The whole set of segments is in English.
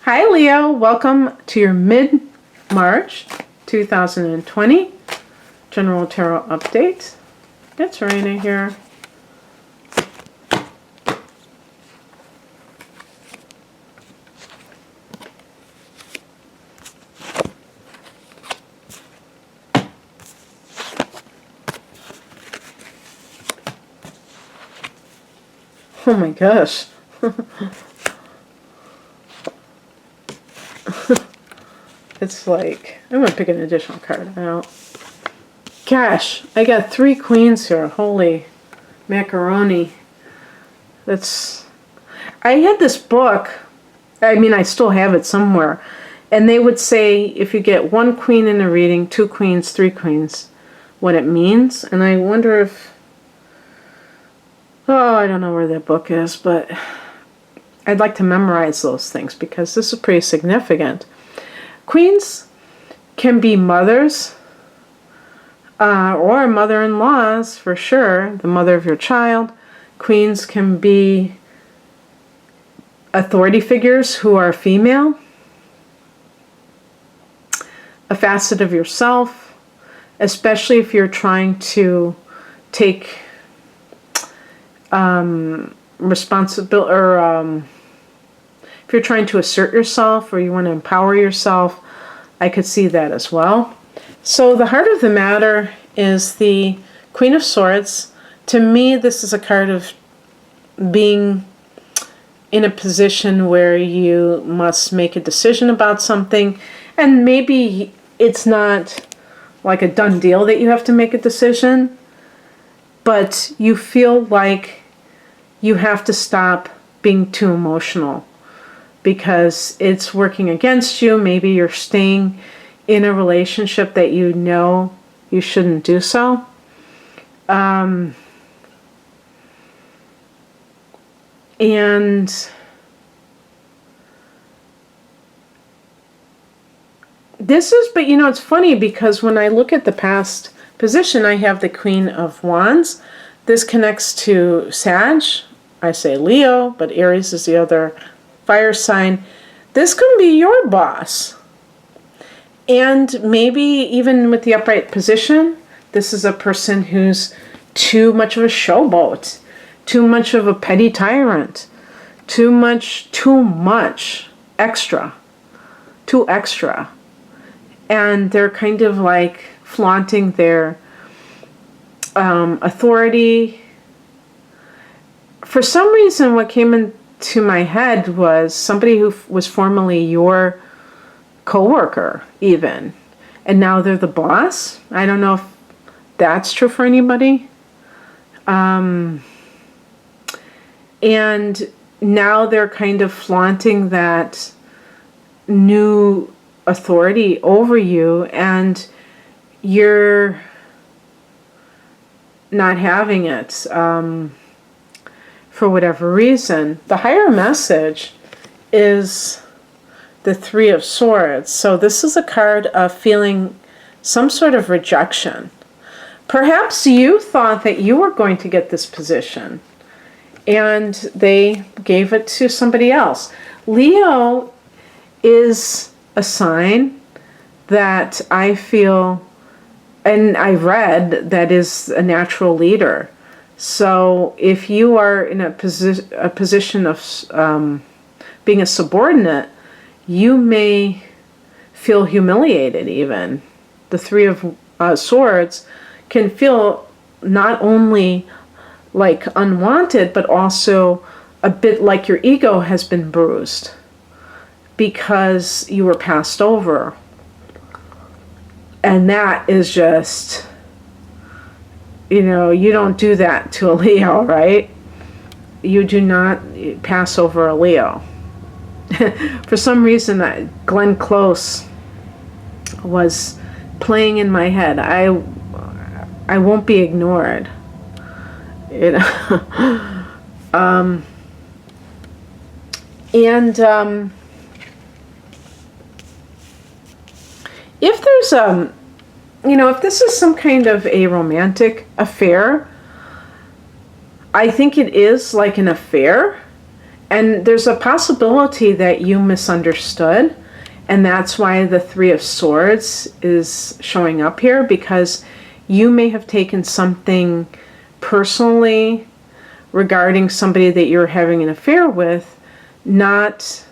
Hi Leo, welcome to your mid-March 2020 General Tarot Update. It's raining here. Oh my gosh. It's like, I'm going to pick an additional card out. Gosh, I got 3 queens here. Holy macaroni. I had this book. I mean, I still have it somewhere. And they would say if you get 1 queen in a reading, 2 queens, 3 queens, what it means. And I wonder if, I don't know where that book is, but I'd like to memorize those things because this is pretty significant. Queens can be mothers or mother-in-laws for sure, the mother of your child. Queens can be authority figures who are female, a facet of yourself, especially if you're trying to take responsibility, or if you're trying to assert yourself or you want to empower yourself, I could see that as well. So the heart of the matter is the Queen of Swords. To me, this is a card of being in a position where you must make a decision about something, and maybe it's not like a done deal that you have to make a decision, but you feel like you have to stop being too emotional because it's working against you. Maybe you're staying in a relationship that you know you shouldn't do so. And this is, but it's funny because when I look at the past position, I have the Queen of Wands. This connects to Sag. I say Leo, but Aries is the other fire sign. This can be your boss. And maybe even with the upright position, this is a person who's too much of a showboat, too much of a petty tyrant, too much extra, too extra. And they're kind of like flaunting their authority. For some reason, what came into my head was somebody who was formerly your coworker, even, and now they're the boss. I don't know if that's true for anybody. And now they're kind of flaunting that new authority over you, and you're not having it. For whatever reason. The higher message is the 3 of Swords. So this is a card of feeling some sort of rejection. Perhaps you thought that you were going to get this position and they gave it to somebody else. Leo is a sign that I feel, and I read, that is a natural leader. So if you are in a position of being a subordinate, you may feel humiliated even. The 3 of Swords can feel not only like unwanted, but also a bit like your ego has been bruised because you were passed over. And that is just... you don't do that to a Leo, right? You do not pass over a Leo. For some reason, Glenn Close was playing in my head. I won't be ignored. If there's if this is some kind of a romantic affair, I think it is like an affair, And there's a possibility that you misunderstood, and that's why the Three of Swords is showing up here, because you may have taken something personally regarding somebody that you're having an affair with, not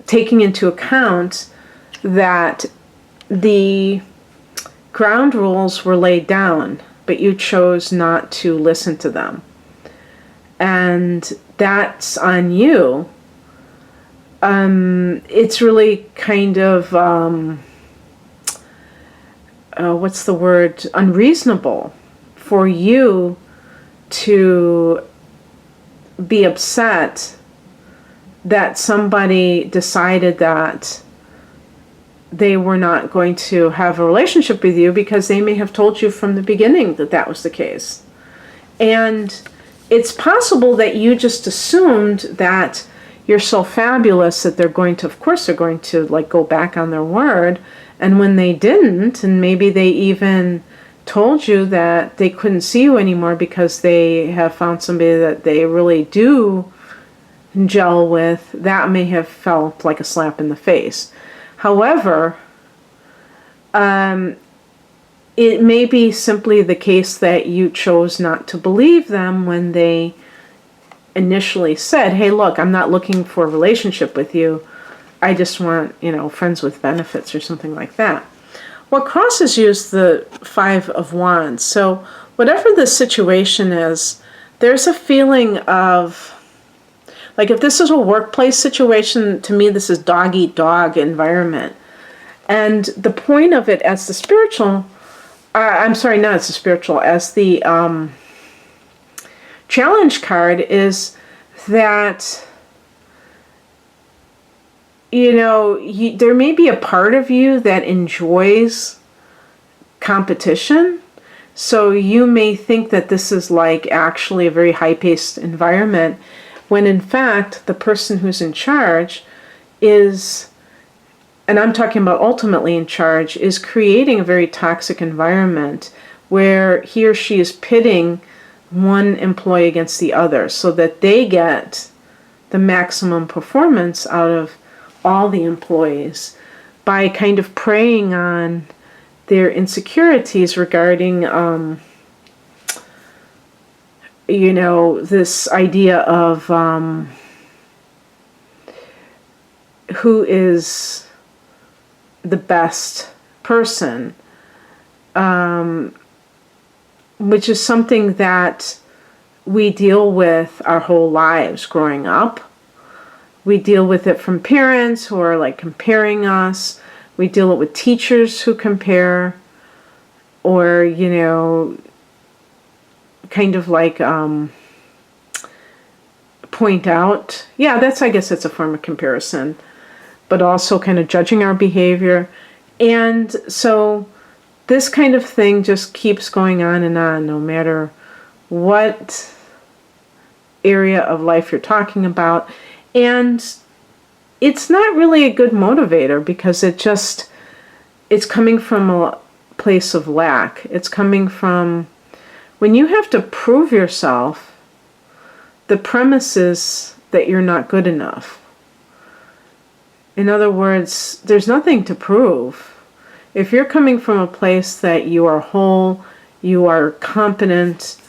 taking into account that the ground rules were laid down, but you chose not to listen to them. And that's on you. It's really kind of, what's the word, unreasonable for you to be upset that somebody decided that they were not going to have a relationship with you, because they may have told you from the beginning that that was the case. And it's possible that you just assumed that you're so fabulous that they're going to, of course, they're going to like go back on their word. And when they didn't, and maybe they even told you that they couldn't see you anymore because they have found somebody that they really do gel with, that may have felt like a slap in the face. However, it may be simply the case that you chose not to believe them when they initially said, hey, look, I'm not looking for a relationship with you. I just want, friends with benefits or something like that. What crosses you is the Five of Wands. So whatever the situation is, there's a feeling of, like if this is a workplace situation, to me this is dog-eat-dog environment. And the point of it as the spiritual, as the challenge card is that, there may be a part of you that enjoys competition. So you may think that this is like actually a very high-paced environment, when in fact the person who's in charge is, and I'm talking about ultimately in charge, is creating a very toxic environment where he or she is pitting one employee against the other so that they get the maximum performance out of all the employees by kind of preying on their insecurities regarding, this idea of who is the best person, which is something that we deal with our whole lives growing up. We deal with it from parents who are like comparing us. We deal it with teachers who compare, or, kind of like point out. Yeah, I guess that's a form of comparison, but also kind of judging our behavior. And so this kind of thing just keeps going on, no matter what area of life you're talking about. And it's not really a good motivator, because it's coming from a place of lack. It's coming from, when you have to prove yourself, the premise is that you're not good enough. In other words, there's nothing to prove. If you're coming from a place that you are whole, you are competent,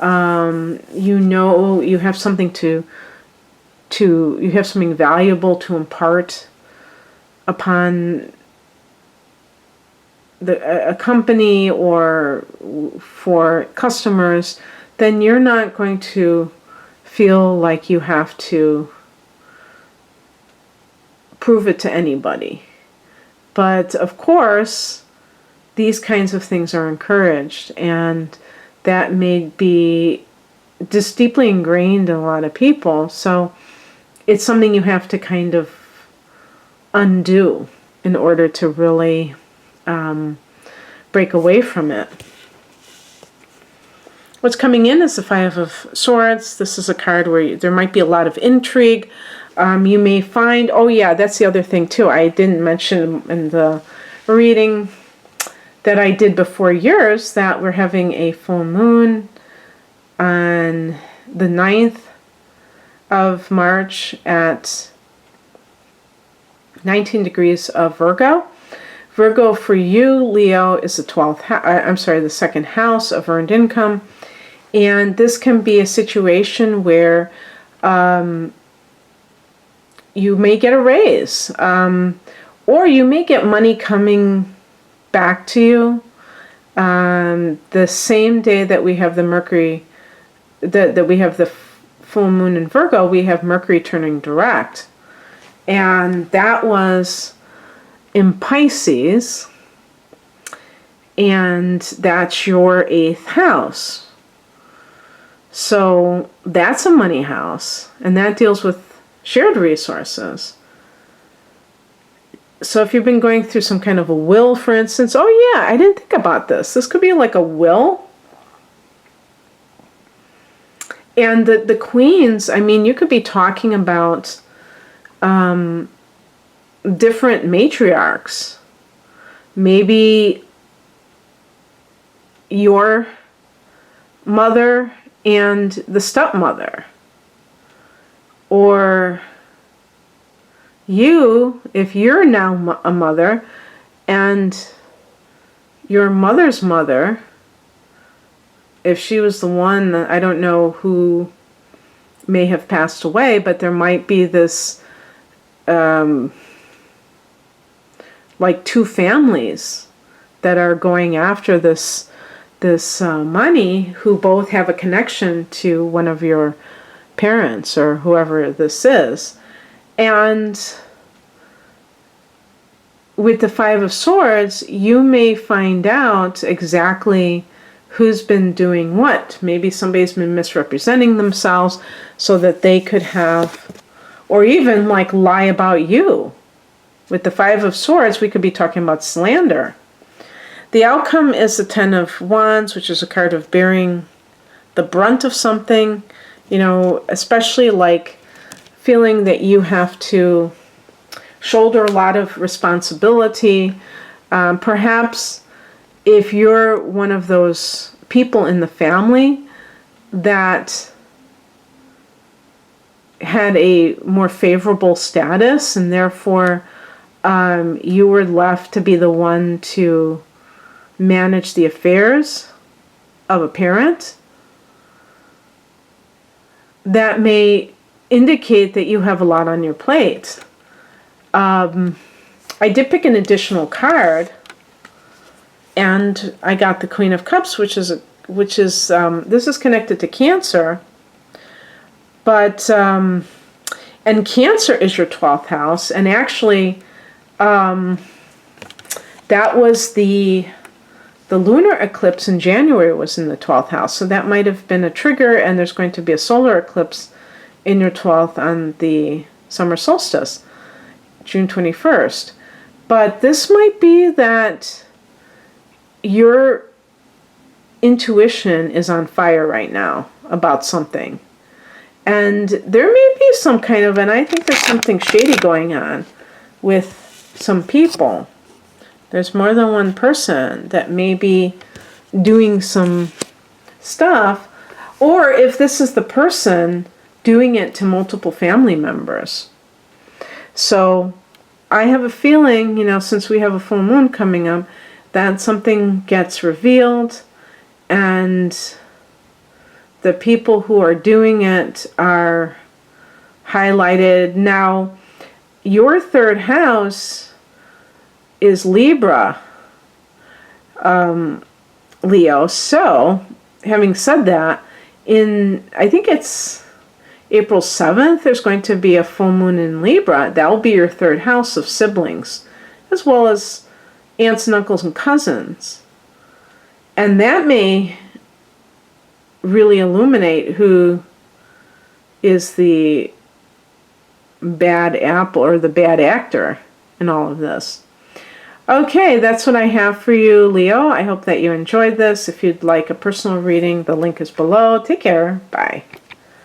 you have something you have something valuable to impart upon a company or for customers, then you're not going to feel like you have to prove it to anybody. But of course, these kinds of things are encouraged, and that may be just deeply ingrained in a lot of people. So it's something you have to kind of undo in order to really break away from it. What's coming in is the Five of Swords. This is a card where there might be a lot of intrigue. You may find, that's the other thing too. I didn't mention in the reading that I did before yours that we're having a full moon on the 9th of March at 19 degrees of Virgo. Virgo for you, Leo, is the 12th the second house of earned income. And this can be a situation where you may get a raise, or you may get money coming back to you the same day that we have the Mercury, that we have the full moon in Virgo. We have Mercury turning direct, and that was in Pisces, and that's your 8th house. So that's a money house, and that deals with shared resources. So if you've been going through some kind of a will, for instance, oh yeah, I didn't think about this. This could be like a will. And the queens, I mean, you could be talking about different matriarchs. Maybe your mother and the stepmother. Or you, if you're now a mother, and your mother's mother, if she was the one, I don't know who may have passed away, but there might be this, like 2 families that are going after this money, who both have a connection to one of your parents or whoever this is. And with the 5 of Swords, you may find out exactly who's been doing what. Maybe somebody's been misrepresenting themselves so that they could have, or even like lie about you. With the 5 of Swords, we could be talking about slander. The outcome is the 10 of Wands, which is a card of bearing the brunt of something, you know, especially like feeling that you have to shoulder a lot of responsibility. Perhaps if you're one of those people in the family that had a more favorable status, and therefore you were left to be the one to manage the affairs of a parent, that may indicate that you have a lot on your plate. I did pick an additional card, and I got the Queen of Cups, which is this is connected to Cancer, but and Cancer is your 12th house, and actually that was the lunar eclipse in January was in the 12th house, so that might have been a trigger, and there's going to be a solar eclipse in your 12th on the summer solstice, June 21st. But this might be that your intuition is on fire right now about something. And there may be some kind of, and I think there's something shady going on with some people. There's more than one person that may be doing some stuff, or if this is the person doing it to multiple family members. So I have a feeling, you know, since we have a full moon coming up, that something gets revealed, and the people who are doing it are highlighted. Now, your 3rd house is Libra, Leo. So, having said that, I think it's April 7th, there's going to be a full moon in Libra. That will be your 3rd house of siblings, as well as aunts and uncles and cousins. And that may really illuminate who is the bad apple or the bad actor in all of this. Okay, that's what I have for you, Leo. I hope that you enjoyed this. If you'd like a personal reading, the link is below. Take care. Bye.